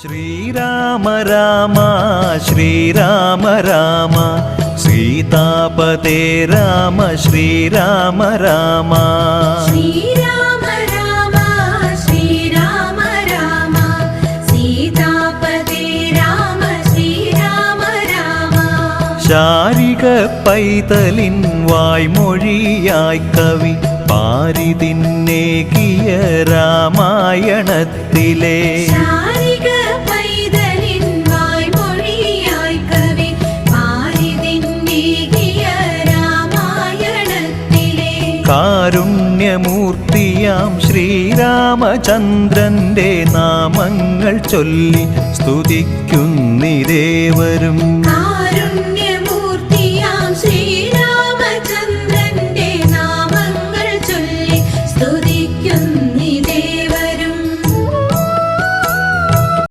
ശ്രീരാമ രാമ ശ്രീരാമ രാമ സീതാപതേ രാമ ശ്രീരാമ രാമ ശ്രീരാമ രാമ ശ്രീരാമ രാമ സീതാപതേ രാമ ശ്രീരാമ രാമ ശാരിക പൈതലിൻ വായ്മൊഴിയായി കവി പാരിതിന്നേകിയ രാമായണത്തിലെ ശാരിക പൈതലിൻ വായ്മൊഴിയായി കവി പാരിതിന്നേകിയ രാമായണത്തിലെ കാരുണ്യമൂർത്തിയാം ശ്രീരാമചന്ദ്രന്റെ നാമങ്ങൾ ചൊല്ലി സ്തുതിക്കുന്നിരേവരും. കാരുണ്യ